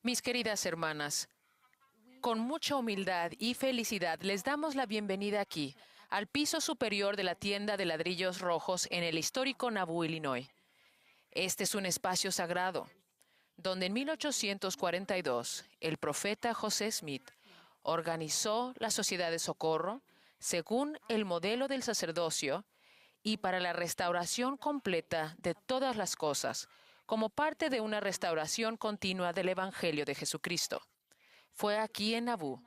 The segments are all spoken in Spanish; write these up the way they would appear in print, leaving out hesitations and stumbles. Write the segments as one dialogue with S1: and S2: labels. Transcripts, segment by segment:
S1: Mis queridas hermanas, con mucha humildad y felicidad les damos la bienvenida aquí, al piso superior de la tienda de ladrillos rojos en el histórico Nauvoo, Illinois. Este es un espacio sagrado, donde en 1842 el profeta José Smith organizó la Sociedad de Socorro según el modelo del sacerdocio y para la restauración completa de todas las cosas, como parte de una restauración continua del Evangelio de Jesucristo. Fue aquí en Nauvoo,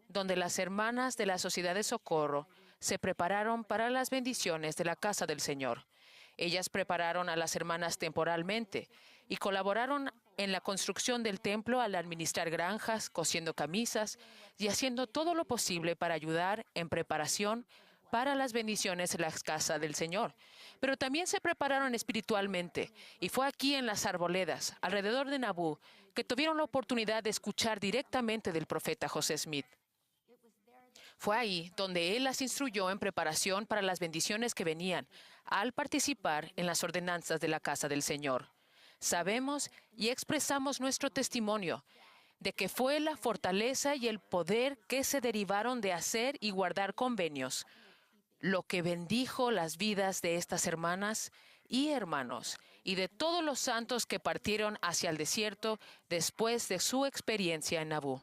S1: donde las hermanas de la Sociedad de Socorro se prepararon para las bendiciones de la casa del Señor. Ellas prepararon a las hermanas temporalmente y colaboraron en la construcción del templo al administrar granjas, cosiendo camisas y haciendo todo lo posible para ayudar en preparación para las bendiciones de la casa del Señor. Pero también se prepararon espiritualmente, y fue aquí en las arboledas, alrededor de Nauvoo, que tuvieron la oportunidad de escuchar directamente del profeta José Smith. Fue ahí donde él las instruyó en preparación para las bendiciones que venían al participar en las ordenanzas de la casa del Señor. Sabemos y expresamos nuestro testimonio de que fue la fortaleza y el poder que se derivaron de hacer y guardar convenios lo que bendijo las vidas de estas hermanas y hermanos y de todos los santos que partieron hacia el desierto después de su experiencia en Nauvoo.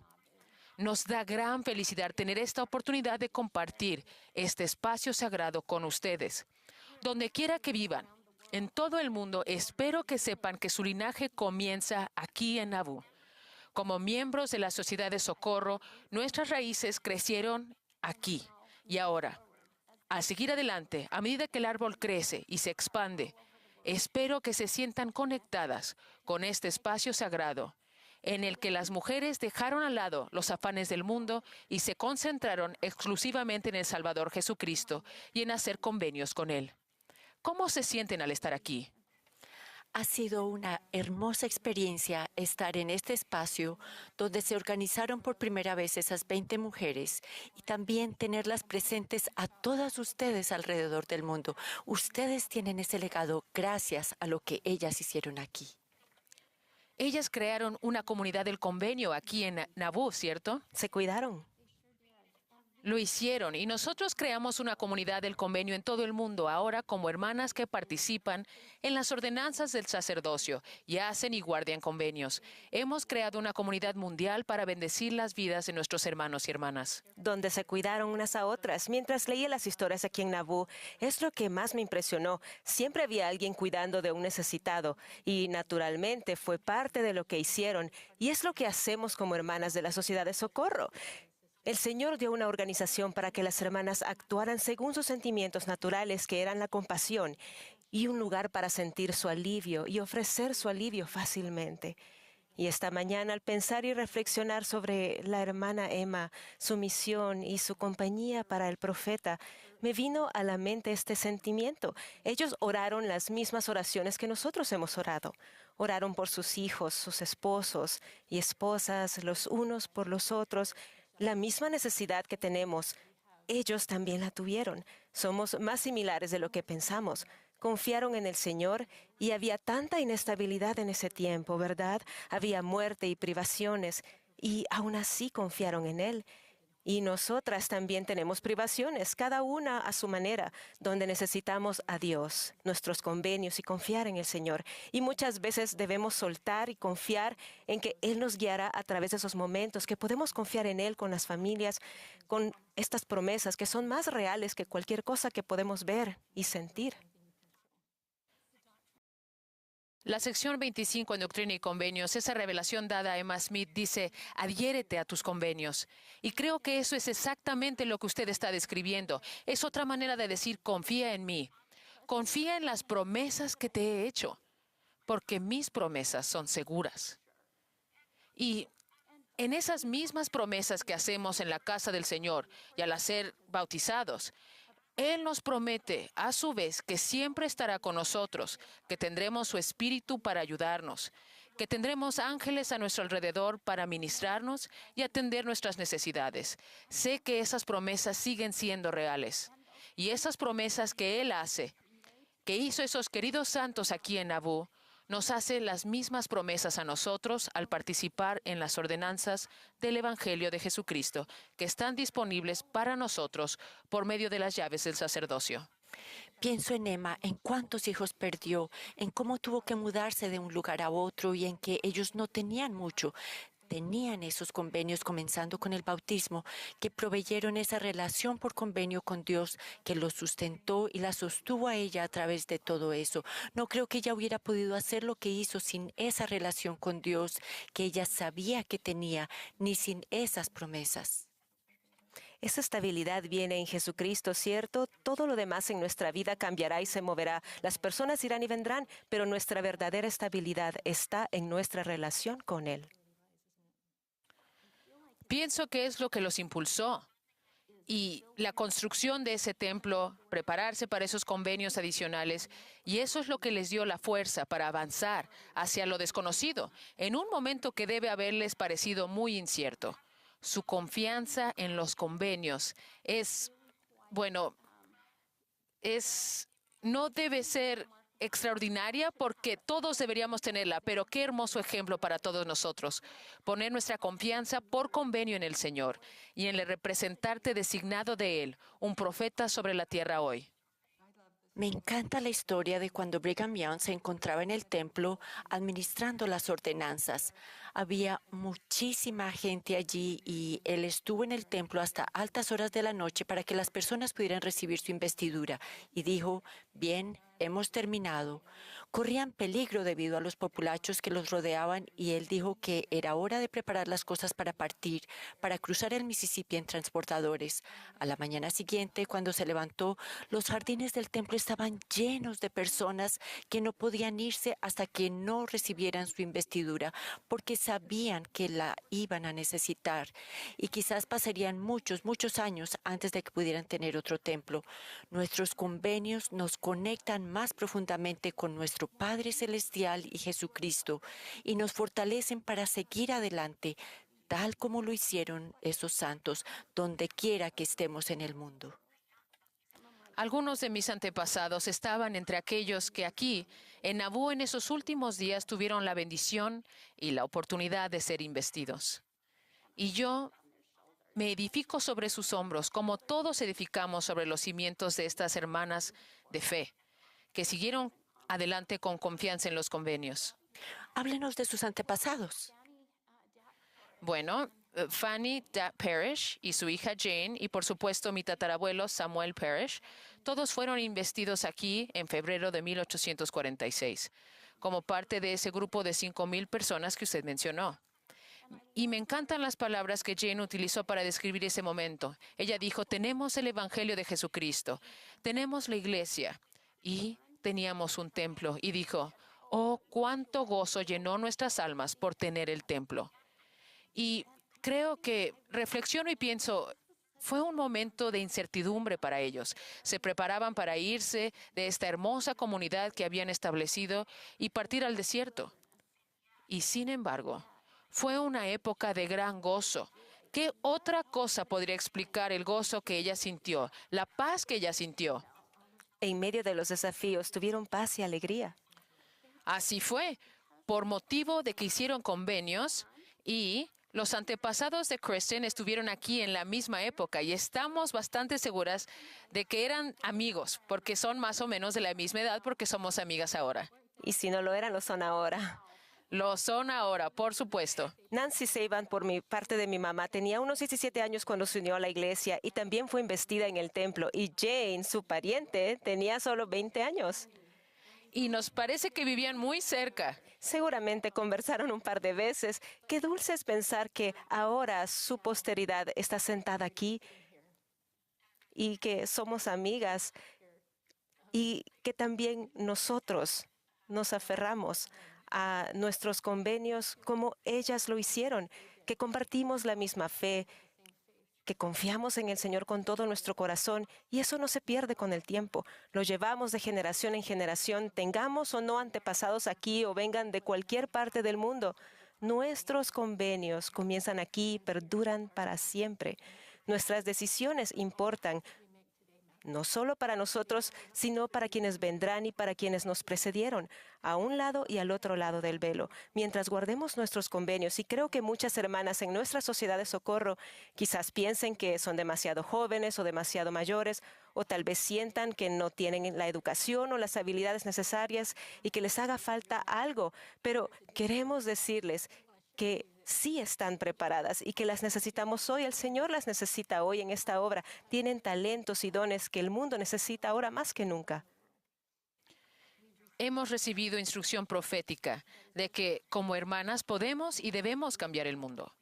S1: Nos da gran felicidad tener esta oportunidad de compartir este espacio sagrado con ustedes. Donde quiera que vivan, en todo el mundo, espero que sepan que su linaje comienza aquí en Nauvoo. Como miembros de la Sociedad de Socorro, nuestras raíces crecieron aquí y ahora. Al seguir adelante, a medida que el árbol crece y se expande, espero que se sientan conectadas con este espacio sagrado, en el que las mujeres dejaron al lado los afanes del mundo y se concentraron exclusivamente en el Salvador Jesucristo y en hacer convenios con Él. ¿Cómo se sienten al estar aquí?
S2: Ha sido una hermosa experiencia estar en este espacio donde se organizaron por primera vez esas 20 mujeres y también tenerlas presentes a todas ustedes alrededor del mundo. Ustedes tienen ese legado gracias a lo que ellas hicieron aquí.
S1: Ellas crearon una comunidad del convenio aquí en Nauvoo, ¿cierto?
S3: Se cuidaron.
S1: Lo hicieron y nosotros creamos una comunidad del convenio en todo el mundo ahora como hermanas que participan en las ordenanzas del sacerdocio y hacen y guardan convenios. Hemos creado una comunidad mundial para bendecir las vidas de nuestros hermanos y hermanas.
S3: Donde se cuidaron unas a otras. Mientras leía las historias aquí en Nauvoo, es lo que más me impresionó. Siempre había alguien cuidando de un necesitado y naturalmente fue parte de lo que hicieron y es lo que hacemos como hermanas de la Sociedad de Socorro. El Señor dio una organización para que las hermanas actuaran según sus sentimientos naturales, que eran la compasión, y un lugar para sentir su alivio y ofrecer su alivio fácilmente. Y esta mañana, al pensar y reflexionar sobre la hermana Emma, su misión y su compañía para el profeta, me vino a la mente este sentimiento. Ellos oraron las mismas oraciones que nosotros hemos orado. Oraron por sus hijos, sus esposos y esposas, los unos por los otros. La misma necesidad que tenemos, ellos también la tuvieron. Somos más similares de lo que pensamos. Confiaron en el Señor y había tanta inestabilidad en ese tiempo, ¿verdad? Había muerte y privaciones y aún así confiaron en Él. Y nosotras también tenemos privaciones, cada una a su manera, donde necesitamos a Dios, nuestros convenios y confiar en el Señor. Y muchas veces debemos soltar y confiar en que Él nos guiará a través de esos momentos, que podemos confiar en Él con las familias, con estas promesas que son más reales que cualquier cosa que podemos ver y sentir.
S1: La sección 25 en Doctrina y Convenios, esa revelación dada a Emma Smith, dice, adhiérete a tus convenios. Y creo que eso es exactamente lo que usted está describiendo. Es otra manera de decir, confía en mí. Confía en las promesas que te he hecho, porque mis promesas son seguras. Y en esas mismas promesas que hacemos en la casa del Señor y al ser bautizados, Él nos promete, a su vez, que siempre estará con nosotros, que tendremos su Espíritu para ayudarnos, que tendremos ángeles a nuestro alrededor para ministrarnos y atender nuestras necesidades. Sé que esas promesas siguen siendo reales. Y esas promesas que Él hace, que hizo esos queridos santos aquí en Nauvoo, nos hace las mismas promesas a nosotros al participar en las ordenanzas del Evangelio de Jesucristo, que están disponibles para nosotros por medio de las llaves del sacerdocio.
S2: Pienso en Emma, en cuántos hijos perdió, en cómo tuvo que mudarse de un lugar a otro y en que ellos no tenían mucho. Tenían esos convenios comenzando con el bautismo, que proveyeron esa relación por convenio con Dios, que los sustentó y la sostuvo a ella a través de todo eso. No creo que ella hubiera podido hacer lo que hizo sin esa relación con Dios, que ella sabía que tenía, ni sin esas promesas.
S3: Esa estabilidad viene en Jesucristo, ¿cierto? Todo lo demás en nuestra vida cambiará y se moverá. Las personas irán y vendrán, pero nuestra verdadera estabilidad está en nuestra relación con Él.
S1: Pienso que es lo que los impulsó. Y la construcción de ese templo, prepararse para esos convenios adicionales, y eso es lo que les dio la fuerza para avanzar hacia lo desconocido, en un momento que debe haberles parecido muy incierto. Su confianza en los convenios es, bueno, no debe ser extraordinaria porque todos deberíamos tenerla, pero qué hermoso ejemplo para todos nosotros. Poner nuestra confianza por convenio en el Señor y en el representante designado de Él, un profeta sobre la tierra hoy.
S2: Me encanta la historia de cuando Brigham Young se encontraba en el templo administrando las ordenanzas. Había muchísima gente allí y él estuvo en el templo hasta altas horas de la noche para que las personas pudieran recibir su investidura. Y dijo, bien, hemos terminado. Corrían peligro debido a los populachos que los rodeaban y él dijo que era hora de preparar las cosas para partir, para cruzar el Mississippi en transportadores. A la mañana siguiente, cuando se levantó, los jardines del templo estaban llenos de personas que no podían irse hasta que no recibieran su investidura, porque sabían que la iban a necesitar y quizás pasarían muchos, muchos años antes de que pudieran tener otro templo. Nuestros convenios nos conectan más profundamente con nuestro Padre Celestial y Jesucristo y nos fortalecen para seguir adelante, tal como lo hicieron esos santos, donde quiera que estemos en el mundo.
S1: Algunos de mis antepasados estaban entre aquellos que aquí, en Nabú, en esos últimos días tuvieron la bendición y la oportunidad de ser investidos. Y yo me edifico sobre sus hombros, como todos edificamos sobre los cimientos de estas hermanas de fe, que siguieron adelante con confianza en los convenios.
S2: Háblenos de sus antepasados.
S1: Bueno, Fanny Parrish y su hija Jane, y por supuesto mi tatarabuelo Samuel Parrish, todos fueron investidos aquí en febrero de 1846, como parte de ese grupo de 5,000 personas que usted mencionó. Y me encantan las palabras que Jane utilizó para describir ese momento. Ella dijo, tenemos el Evangelio de Jesucristo, tenemos la iglesia y teníamos un templo. Y dijo, oh, cuánto gozo llenó nuestras almas por tener el templo. Y creo que reflexiono y pienso, fue un momento de incertidumbre para ellos. Se preparaban para irse de esta hermosa comunidad que habían establecido y partir al desierto. Y sin embargo, fue una época de gran gozo. ¿Qué otra cosa podría explicar el gozo que ella sintió, la paz que ella sintió?
S3: En medio de los desafíos tuvieron paz y alegría.
S1: Así fue, por motivo de que hicieron convenios y los antepasados de Kristen estuvieron aquí en la misma época y estamos bastante seguras de que eran amigos, porque son más o menos de la misma edad, porque somos amigas ahora.
S3: Y si no lo eran, lo son ahora.
S1: Lo son ahora, por supuesto.
S3: Nancy Saban, por mi parte de mi mamá, tenía unos 17 años cuando se unió a la iglesia y también fue investida en el templo. Y Jane, su pariente, tenía solo 20 años.
S1: Y nos parece que vivían muy cerca.
S3: Seguramente conversaron un par de veces. Qué dulce es pensar que ahora su posteridad está sentada aquí y que somos amigas y que también nosotros nos aferramos a nuestros convenios como ellas lo hicieron, que compartimos la misma fe, que confiamos en el Señor con todo nuestro corazón y eso no se pierde con el tiempo. Lo llevamos de generación en generación, tengamos o no antepasados aquí o vengan de cualquier parte del mundo. Nuestros convenios comienzan aquí y perduran para siempre. Nuestras decisiones importan. no solo para nosotros, sino para quienes vendrán y para quienes nos precedieron, a un lado y al otro lado del velo, mientras guardemos nuestros convenios. Y creo que muchas hermanas en nuestra sociedad de socorro quizás piensen que son demasiado jóvenes o demasiado mayores, o tal vez sientan que no tienen la educación o las habilidades necesarias y que les haga falta algo, pero queremos decirles que sí están preparadas y que las necesitamos hoy. El Señor las necesita hoy en esta obra. Tienen talentos y dones que el mundo necesita ahora más que nunca.
S1: Hemos recibido instrucción profética de que como hermanas podemos y debemos cambiar el mundo,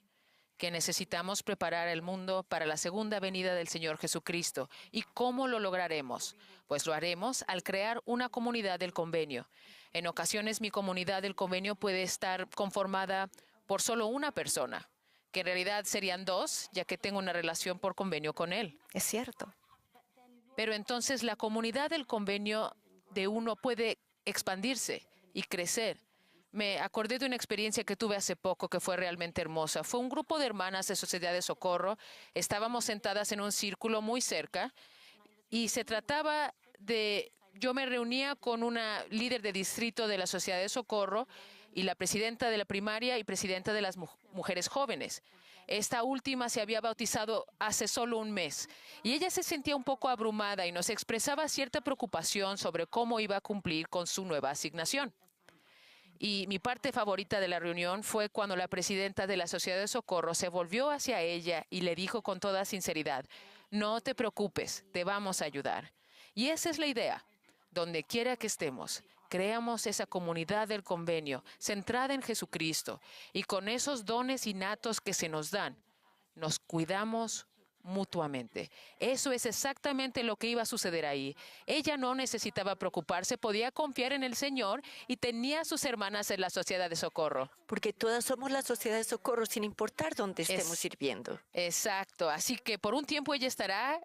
S1: que necesitamos preparar el mundo para la segunda venida del Señor Jesucristo. ¿Y cómo lo lograremos? Pues lo haremos al crear una comunidad del convenio. En ocasiones mi comunidad del convenio puede estar conformada por solo una persona, que en realidad serían dos, ya que tengo una relación por convenio con él.
S3: Es cierto.
S1: Pero entonces la comunidad del convenio de uno puede expandirse y crecer. Me acordé de una experiencia que tuve hace poco que fue realmente hermosa. Fue un grupo de hermanas de Sociedad de Socorro. Estábamos sentadas en un círculo muy cerca y se trataba de... Yo me reunía con una líder de distrito de la Sociedad de Socorro y la presidenta de la primaria y presidenta de las mujeres jóvenes. Esta última se había bautizado hace solo un mes y ella se sentía un poco abrumada y nos expresaba cierta preocupación sobre cómo iba a cumplir con su nueva asignación. Y mi parte favorita de la reunión fue cuando la presidenta de la Sociedad de Socorro se volvió hacia ella y le dijo con toda sinceridad, no te preocupes, te vamos a ayudar. Y esa es la idea. Donde quiera que estemos, creamos esa comunidad del convenio centrada en Jesucristo y con esos dones innatos que se nos dan, nos cuidamos mutuamente. Eso es exactamente lo que iba a suceder ahí. Ella no necesitaba preocuparse, podía confiar en el Señor y tenía a sus hermanas en la Sociedad de Socorro.
S2: Porque todas somos la sociedad de socorro sin importar dónde estemos sirviendo.
S1: Exacto. Así que por un tiempo ella estará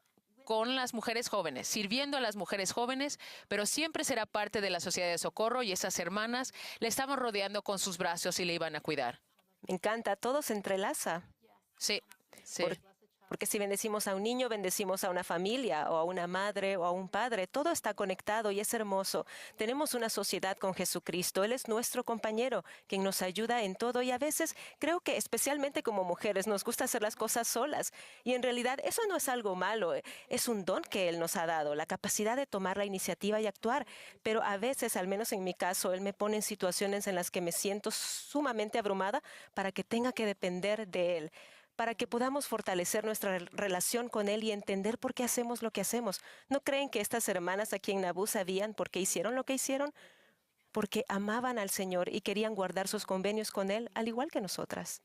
S1: con las mujeres jóvenes, sirviendo a las mujeres jóvenes, pero siempre será parte de la Sociedad de Socorro y esas hermanas le estaban rodeando con sus brazos y le iban a cuidar.
S3: Me encanta, todo se entrelaza.
S1: Sí, sí.
S3: Porque si bendecimos a un niño, bendecimos a una familia o a una madre o a un padre. Todo está conectado y es hermoso. Tenemos una sociedad con Jesucristo. Él es nuestro compañero, quien nos ayuda en todo. Y a veces creo que especialmente como mujeres nos gusta hacer las cosas solas. Y en realidad eso no es algo malo. Es un don que Él nos ha dado, la capacidad de tomar la iniciativa y actuar. Pero a veces, al menos en mi caso, Él me pone en situaciones en las que me siento sumamente abrumada para que tenga que depender de Él, para que podamos fortalecer nuestra relación con Él y entender por qué hacemos lo que hacemos. ¿No creen que estas hermanas aquí en Nabú sabían por qué hicieron lo que hicieron? Porque amaban al Señor y querían guardar sus convenios con Él, al igual que nosotras.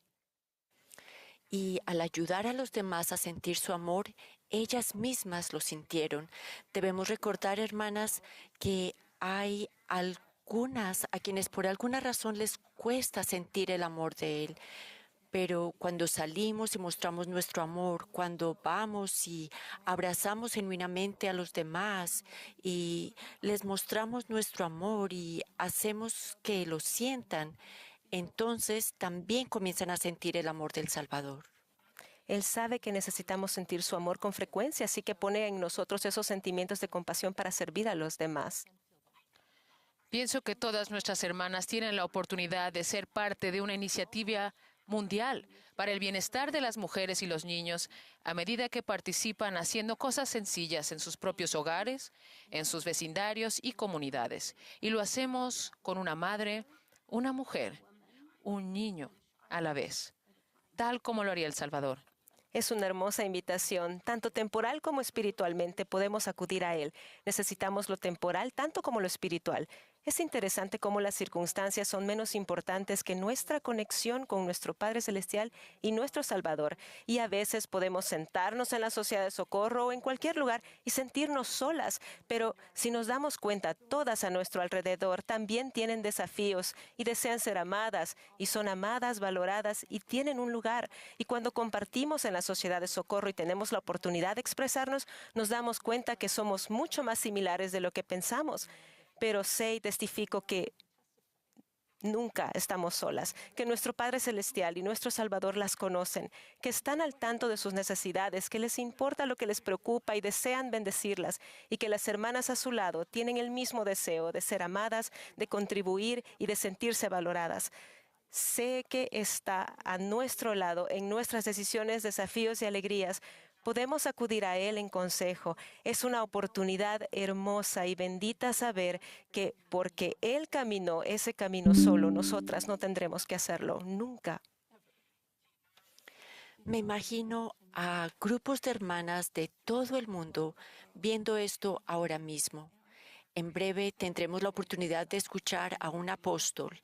S2: Y al ayudar a los demás a sentir su amor, ellas mismas lo sintieron. Debemos recordar, hermanas, que hay algunas a quienes por alguna razón les cuesta sentir el amor de Él. Pero cuando salimos y mostramos nuestro amor, cuando vamos y abrazamos genuinamente a los demás y les mostramos nuestro amor y hacemos que lo sientan, entonces también comienzan a sentir el amor del Salvador.
S3: Él sabe que necesitamos sentir su amor con frecuencia, así que pone en nosotros esos sentimientos de compasión para servir a los demás.
S1: Pienso que todas nuestras hermanas tienen la oportunidad de ser parte de una iniciativa mundial para el bienestar de las mujeres y los niños a medida que participan haciendo cosas sencillas en sus propios hogares, en sus vecindarios y comunidades. Y lo hacemos con una madre, una mujer, un niño a la vez, tal como lo haría El Salvador.
S3: Es una hermosa invitación. Tanto temporal como espiritualmente podemos acudir a Él. Necesitamos lo temporal tanto como lo espiritual. Es interesante cómo las circunstancias son menos importantes que nuestra conexión con nuestro Padre Celestial y nuestro Salvador. Y a veces podemos sentarnos en la Sociedad de Socorro o en cualquier lugar y sentirnos solas. Pero si nos damos cuenta, todas a nuestro alrededor también tienen desafíos y desean ser amadas y son amadas, valoradas y tienen un lugar. Y cuando compartimos en la Sociedad de Socorro y tenemos la oportunidad de expresarnos, nos damos cuenta que somos mucho más similares de lo que pensamos. Pero sé y testifico que nunca estamos solas, que nuestro Padre Celestial y nuestro Salvador las conocen, que están al tanto de sus necesidades, que les importa lo que les preocupa y desean bendecirlas, y que las hermanas a su lado tienen el mismo deseo de ser amadas, de contribuir y de sentirse valoradas. Sé que está a nuestro lado en nuestras decisiones, desafíos y alegrías. Podemos acudir a Él en consejo. Es una oportunidad hermosa y bendita saber que porque Él caminó ese camino solo, nosotras no tendremos que hacerlo nunca.
S2: Me imagino a grupos de hermanas de todo el mundo viendo esto ahora mismo. En breve tendremos la oportunidad de escuchar a un apóstol,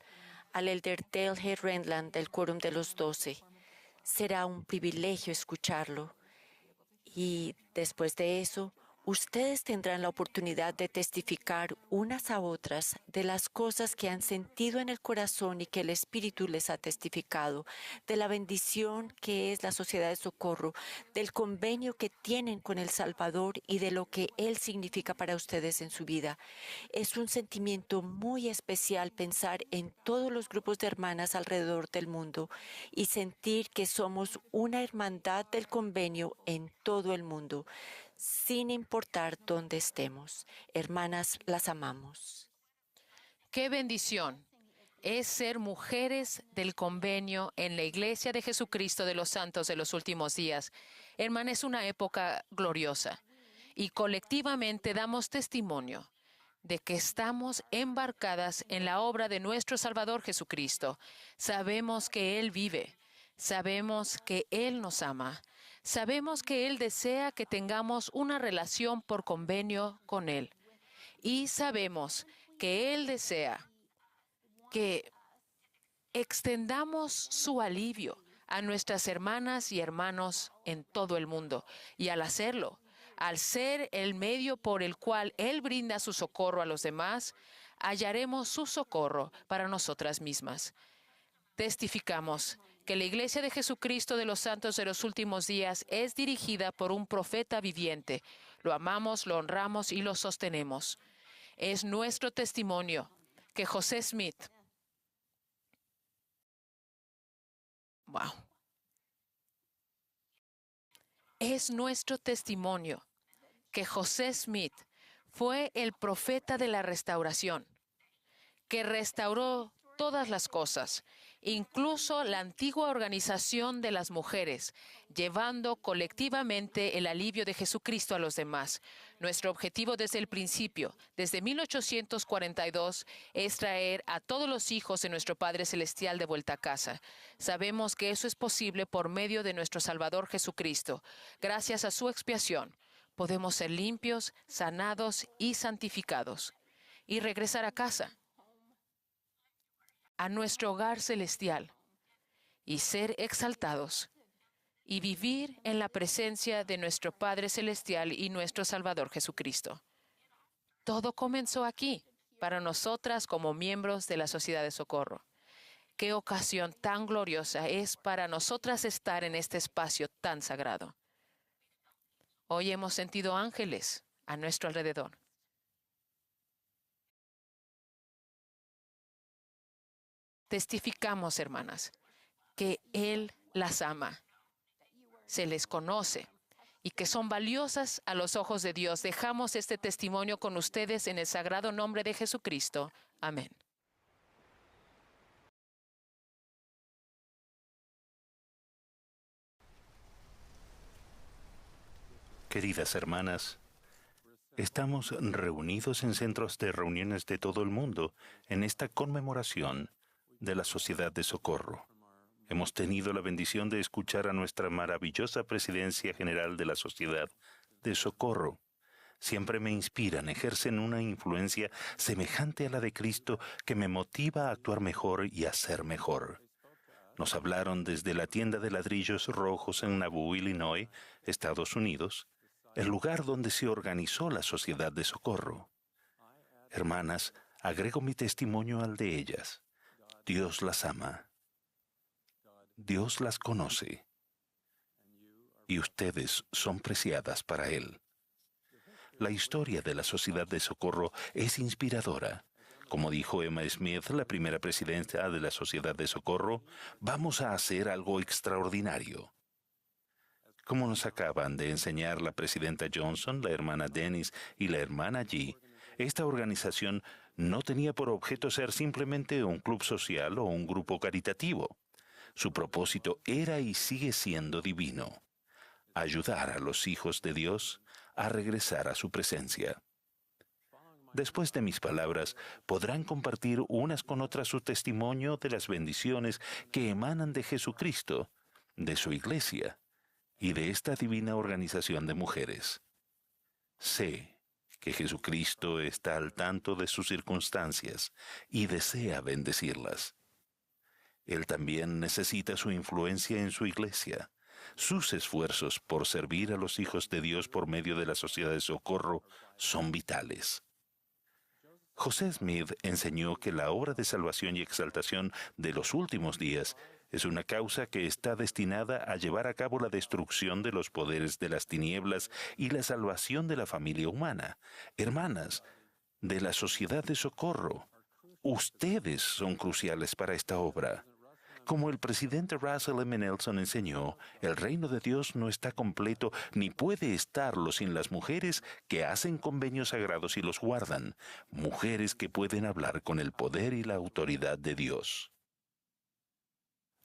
S2: al elder Dale G. Renland del Quórum de los 12. Será un privilegio escucharlo. Y después de eso, ustedes tendrán la oportunidad de testificar unas a otras de las cosas que han sentido en el corazón y que el Espíritu les ha testificado, de la bendición que es la Sociedad de Socorro, del convenio que tienen con el Salvador y de lo que Él significa para ustedes en su vida. Es un sentimiento muy especial pensar en todos los grupos de hermanas alrededor del mundo y sentir que somos una hermandad del convenio en todo el mundo, sin importar dónde estemos. Hermanas, las amamos.
S1: ¡Qué bendición es ser mujeres del convenio en la Iglesia de Jesucristo de los Santos de los Últimos Días! Hermana, es una época gloriosa y colectivamente damos testimonio de que estamos embarcadas en la obra de nuestro Salvador Jesucristo. Sabemos que Él vive, sabemos que Él nos ama, sabemos que Él desea que tengamos una relación por convenio con Él y sabemos que Él desea que extendamos su alivio a nuestras hermanas y hermanos en todo el mundo. Y al hacerlo, al ser el medio por el cual Él brinda su socorro a los demás, hallaremos su socorro para nosotras mismas. Testificamos que la Iglesia de Jesucristo de los Santos de los Últimos Días es dirigida por un profeta viviente. Lo amamos, lo honramos y lo sostenemos. Es nuestro testimonio que José Smith Es nuestro testimonio que José Smith fue el profeta de la restauración, que restauró todas las cosas, incluso la antigua organización de las mujeres, llevando colectivamente el alivio de Jesucristo a los demás. Nuestro objetivo desde el principio, desde 1842, es traer a todos los hijos de nuestro Padre Celestial de vuelta a casa. Sabemos que eso es posible por medio de nuestro Salvador Jesucristo. Gracias a su expiación, podemos ser limpios, sanados y santificados y regresar a casa, a nuestro hogar celestial, y ser exaltados y vivir en la presencia de nuestro Padre Celestial y nuestro Salvador Jesucristo. Todo comenzó aquí, para nosotras como miembros de la Sociedad de Socorro. Qué ocasión tan gloriosa es para nosotras estar en este espacio tan sagrado. Hoy hemos sentido ángeles a nuestro alrededor. Testificamos, hermanas, que Él las ama, se les conoce y que son valiosas a los ojos de Dios. Dejamos este testimonio con ustedes en el sagrado nombre de Jesucristo. Amén.
S4: Queridas hermanas, estamos reunidos en centros de reuniones de todo el mundo en esta conmemoración de la Sociedad de Socorro. Hemos tenido la bendición de escuchar a nuestra maravillosa Presidencia General de la Sociedad de Socorro. Siempre me inspiran, ejercen una influencia semejante a la de Cristo que me motiva a actuar mejor y a ser mejor. Nos hablaron desde la tienda de ladrillos rojos en Nauvoo, Illinois, Estados Unidos, el lugar donde se organizó la Sociedad de Socorro. Hermanas, agrego mi testimonio al de ellas. Dios las ama. Dios las conoce. Y ustedes son preciadas para Él. La historia de la Sociedad de Socorro es inspiradora. Como dijo Emma Smith, la primera presidenta de la Sociedad de Socorro, vamos a hacer algo extraordinario. Como nos acaban de enseñar la presidenta Johnson, la hermana Dennis y la hermana G, esta organización no tenía por objeto ser simplemente un club social o un grupo caritativo. Su propósito era y sigue siendo divino: ayudar a los hijos de Dios a regresar a su presencia. Después de mis palabras, podrán compartir unas con otras su testimonio de las bendiciones que emanan de Jesucristo, de su iglesia y de esta divina organización de mujeres. Sé que Jesucristo está al tanto de sus circunstancias y desea bendecirlas. Él también necesita su influencia en su iglesia. Sus esfuerzos por servir a los hijos de Dios por medio de la Sociedad de Socorro son vitales. José Smith enseñó que la obra de salvación y exaltación de los últimos días es una causa que está destinada a llevar a cabo la destrucción de los poderes de las tinieblas y la salvación de la familia humana. Hermanas, de la Sociedad de Socorro, ustedes son cruciales para esta obra. Como el presidente Russell M. Nelson enseñó, el reino de Dios no está completo ni puede estarlo sin las mujeres que hacen convenios sagrados y los guardan, mujeres que pueden hablar con el poder y la autoridad de Dios.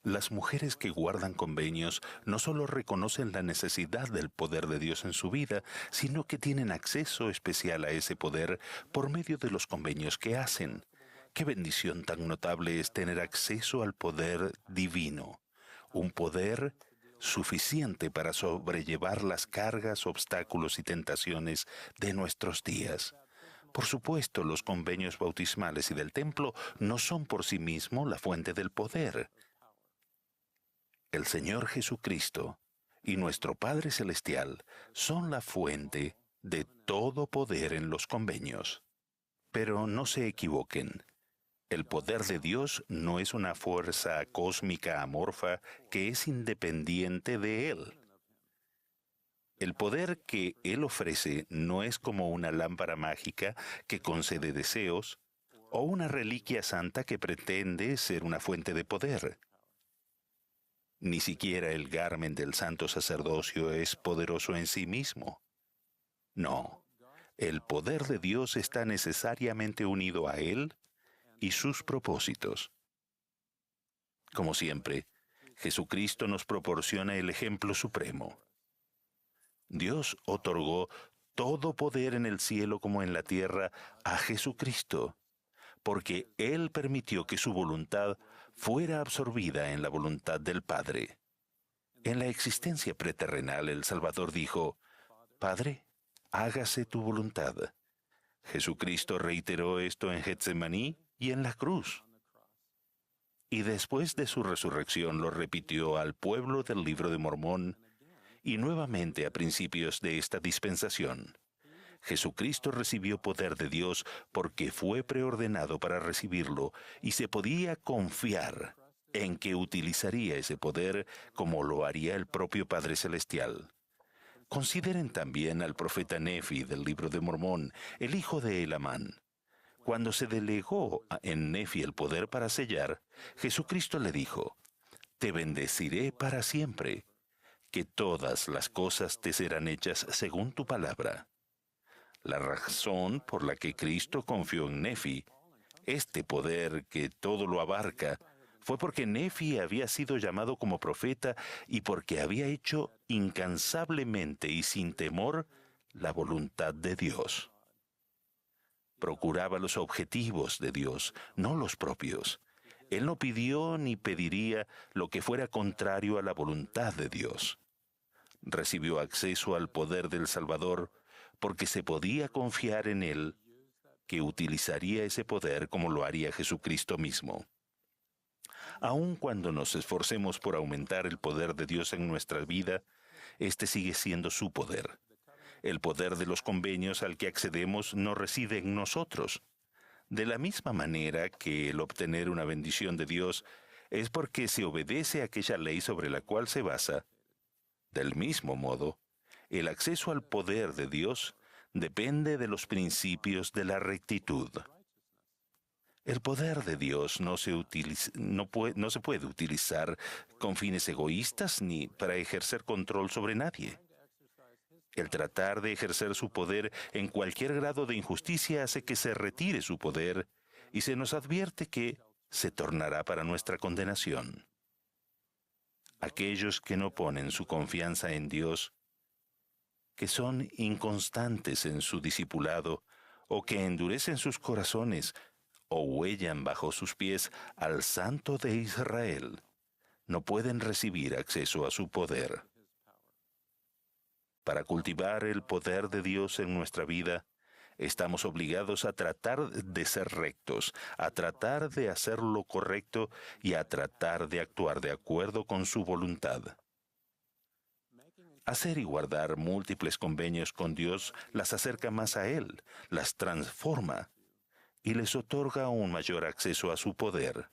S4: Las mujeres que guardan convenios no solo reconocen la necesidad del poder de Dios en su vida, sino que tienen acceso especial a ese poder por medio de los convenios que hacen. Qué bendición tan notable es tener acceso al poder divino, un poder suficiente para sobrellevar las cargas, obstáculos y tentaciones de nuestros días. Por supuesto, los convenios bautismales y del templo no son por sí mismos la fuente del poder. El Señor Jesucristo y nuestro Padre Celestial son la fuente de todo poder en los convenios. Pero no se equivoquen. El poder de Dios no es una fuerza cósmica amorfa que es independiente de Él. El poder que Él ofrece no es como una lámpara mágica que concede deseos o una reliquia santa que pretende ser una fuente de poder. Ni siquiera el garmen del santo sacerdocio es poderoso en sí mismo. No, el poder de Dios está necesariamente unido a Él y sus propósitos. Como siempre, Jesucristo nos proporciona el ejemplo supremo. Dios otorgó todo poder en el cielo como en la tierra a Jesucristo, porque Él permitió que su voluntad fuera absorbida en la voluntad del Padre. En la existencia preterrenal, el Salvador dijo: Padre, hágase tu voluntad. Jesucristo reiteró esto en Getsemaní y en la cruz. Y después de su resurrección lo repitió al pueblo del Libro de Mormón y nuevamente a principios de esta dispensación. Jesucristo recibió poder de Dios porque fue preordenado para recibirlo y se podía confiar en que utilizaría ese poder como lo haría el propio Padre Celestial. Consideren también al profeta Nefi del Libro de Mormón, el hijo de Elamán. Cuando se delegó en Nefi el poder para sellar, Jesucristo le dijo: Te bendeciré para siempre, que todas las cosas te serán hechas según tu palabra. La razón por la que Cristo confió en Nefi, este poder que todo lo abarca, fue porque Nefi había sido llamado como profeta y porque había hecho incansablemente y sin temor la voluntad de Dios. Procuraba los objetivos de Dios, no los propios. Él no pidió ni pediría lo que fuera contrario a la voluntad de Dios. Recibió acceso al poder del Salvador porque se podía confiar en Él, que utilizaría ese poder como lo haría Jesucristo mismo. Aun cuando nos esforcemos por aumentar el poder de Dios en nuestra vida, este sigue siendo su poder. El poder de los convenios al que accedemos no reside en nosotros. De la misma manera que el obtener una bendición de Dios es porque se obedece a aquella ley sobre la cual se basa, del mismo modo, el acceso al poder de Dios depende de los principios de la rectitud. El poder de Dios no se puede utilizar con fines egoístas ni para ejercer control sobre nadie. El tratar de ejercer su poder en cualquier grado de injusticia hace que se retire su poder y se nos advierte que se tornará para nuestra condenación. Aquellos que no ponen su confianza en Dios, que son inconstantes en su discipulado o que endurecen sus corazones o huellan bajo sus pies al Santo de Israel, no pueden recibir acceso a su poder. Para cultivar el poder de Dios en nuestra vida, estamos obligados a tratar de ser rectos, a tratar de hacer lo correcto y a tratar de actuar de acuerdo con su voluntad. Hacer y guardar múltiples convenios con Dios las acerca más a Él, las transforma y les otorga un mayor acceso a su poder.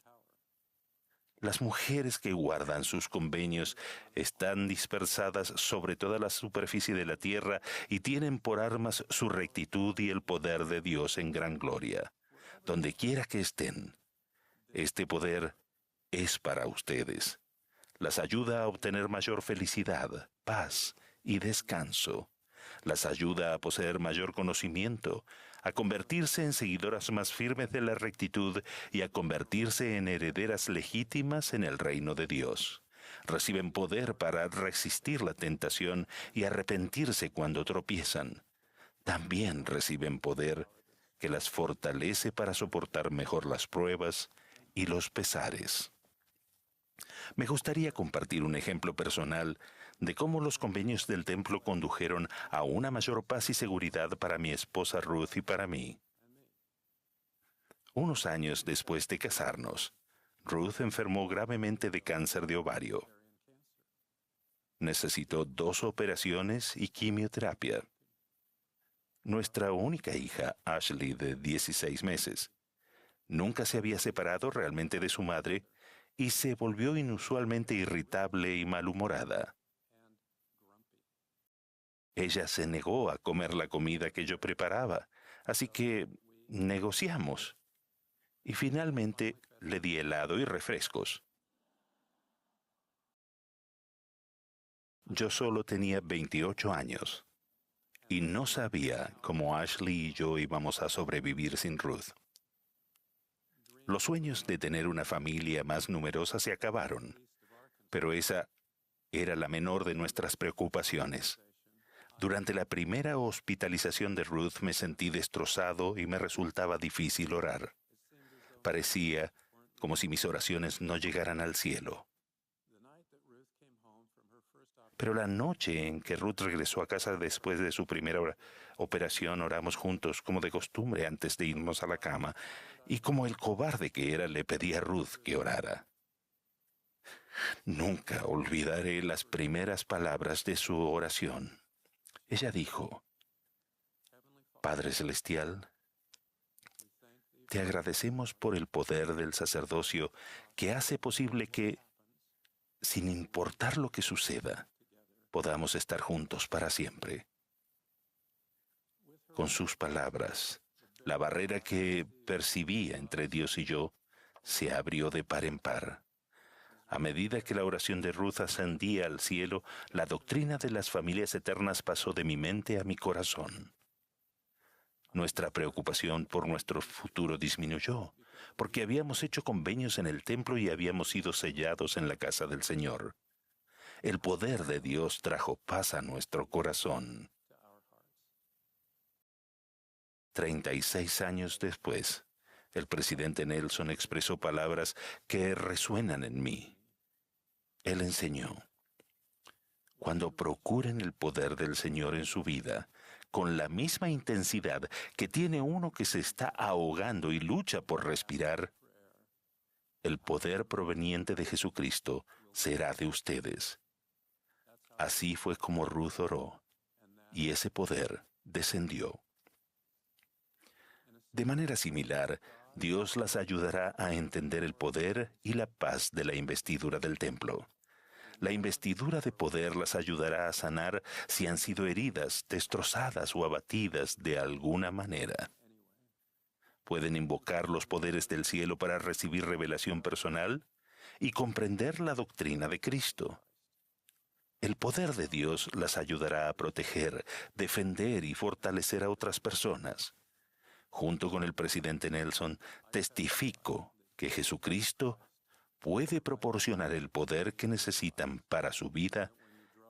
S4: Las mujeres que guardan sus convenios están dispersadas sobre toda la superficie de la tierra y tienen por armas su rectitud y el poder de Dios en gran gloria, donde quiera que estén. Este poder es para ustedes. Las ayuda a obtener mayor felicidad, paz y descanso. Las ayuda a poseer mayor conocimiento, a convertirse en seguidoras más firmes de la rectitud y a convertirse en herederas legítimas en el reino de Dios. Reciben poder para resistir la tentación y arrepentirse cuando tropiezan. También reciben poder que las fortalece para soportar mejor las pruebas y los pesares. Me gustaría compartir un ejemplo personal de cómo los convenios del templo condujeron a una mayor paz y seguridad para mi esposa Ruth y para mí. Unos años después de casarnos, Ruth enfermó gravemente de cáncer de ovario. Necesitó 2 operaciones y quimioterapia. Nuestra única hija, Ashley, de 16 meses, nunca se había separado realmente de su madre y se volvió inusualmente irritable y malhumorada. Ella se negó a comer la comida que yo preparaba, así que negociamos. Y finalmente le di helado y refrescos. Yo solo tenía 28 años y no sabía cómo Ashley y yo íbamos a sobrevivir sin Ruth. Los sueños de tener una familia más numerosa se acabaron, pero esa era la menor de nuestras preocupaciones. Durante la primera hospitalización de Ruth me sentí destrozado y me resultaba difícil orar. Parecía como si mis oraciones no llegaran al cielo. Pero la noche en que Ruth regresó a casa después de su primera operación, oramos juntos como de costumbre antes de irnos a la cama, y como el cobarde que era, le pedí a Ruth que orara. Nunca olvidaré las primeras palabras de su oración. Ella dijo: Padre Celestial, te agradecemos por el poder del sacerdocio que hace posible que, sin importar lo que suceda, podamos estar juntos para siempre. Con sus palabras, la barrera que percibía entre Dios y yo se abrió de par en par. A medida que la oración de Ruth ascendía al cielo, la doctrina de las familias eternas pasó de mi mente a mi corazón. Nuestra preocupación por nuestro futuro disminuyó, porque habíamos hecho convenios en el templo y habíamos sido sellados en la casa del Señor. El poder de Dios trajo paz a nuestro corazón. 36 años después, el presidente Nelson expresó palabras que resuenan en mí. Él enseñó: cuando procuren el poder del Señor en su vida, con la misma intensidad que tiene uno que se está ahogando y lucha por respirar, el poder proveniente de Jesucristo será de ustedes. Así fue como Ruth oró, y ese poder descendió. De manera similar, Dios las ayudará a entender el poder y la paz de la investidura del templo. La investidura de poder las ayudará a sanar si han sido heridas, destrozadas o abatidas de alguna manera. Pueden invocar los poderes del cielo para recibir revelación personal y comprender la doctrina de Cristo. El poder de Dios las ayudará a proteger, defender y fortalecer a otras personas. Junto con el presidente Nelson, testifico que Jesucristo puede proporcionar el poder que necesitan para su vida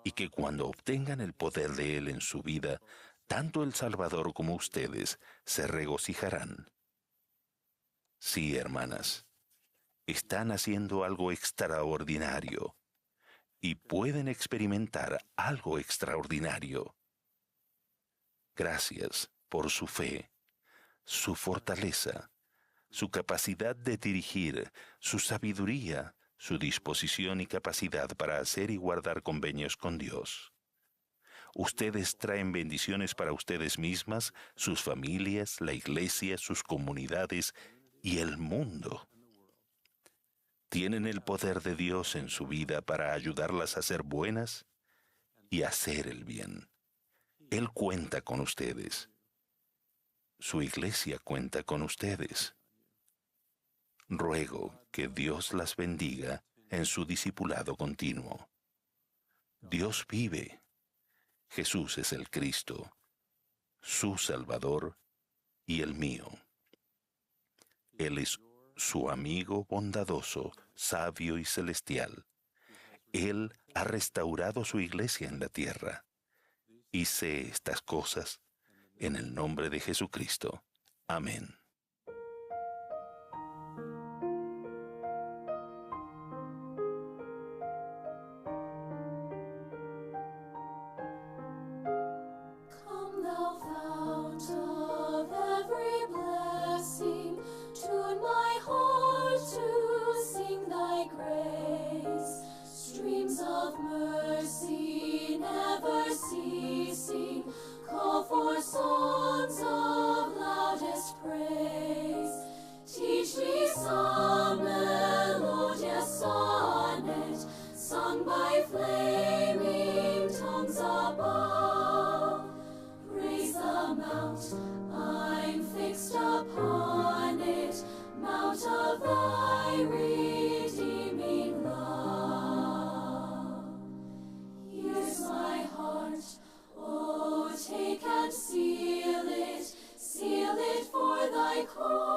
S4: y que cuando obtengan el poder de Él en su vida, tanto el Salvador como ustedes se regocijarán. Sí, hermanas, están haciendo algo extraordinario y pueden experimentar algo extraordinario. Gracias por su fe, su fortaleza, su capacidad de dirigir, su sabiduría, su disposición y capacidad para hacer y guardar convenios con Dios. Ustedes traen bendiciones para ustedes mismas, sus familias, la iglesia, sus comunidades y el mundo. Tienen el poder de Dios en su vida para ayudarlas a ser buenas y hacer el bien. Él cuenta con ustedes. Su iglesia cuenta con ustedes. Ruego que Dios las bendiga en su discipulado continuo. Dios vive. Jesús es el Cristo, su Salvador y el mío. Él es su amigo bondadoso, sabio y celestial. Él ha restaurado su iglesia en la tierra. Hice estas cosas en el nombre de Jesucristo. Amén.
S5: Come, thou fount of every blessing, tune my heart to sing thy grace. Streams of mercy never ceasing, call for songs of loudest praise. Teach me some melodious sonnet, sung by flaming tongues above. Praise the mount, I'm fixed upon it, mount of thy redeeming love. Here's my heart, oh, take and seal it for thy cause.